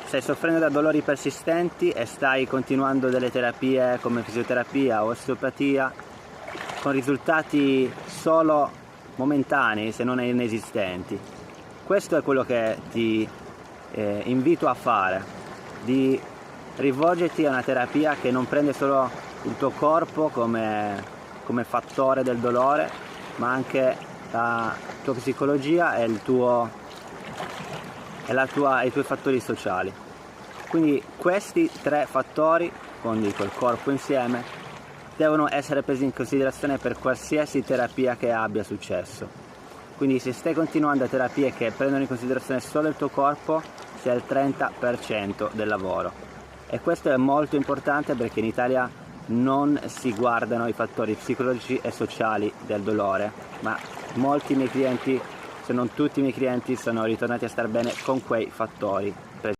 stai soffrendo da dolori persistenti e stai continuando delle terapie come fisioterapia o osteopatia con risultati solo momentanei, se non inesistenti, questo è quello che ti invito a fare, di rivolgerti a una terapia che non prende solo il tuo corpo come fattore del dolore, ma anche la tua psicologia e i tuoi fattori sociali. Quindi questi 3 fattori, con il corpo insieme, devono essere presi in considerazione per qualsiasi terapia che abbia successo. Quindi se stai continuando a terapie che prendono in considerazione solo il tuo corpo, sei al 30% del lavoro. E questo è molto importante perché in Italia non si guardano i fattori psicologici e sociali del dolore, ma molti miei clienti, se non tutti i miei clienti, sono ritornati a star bene con quei fattori.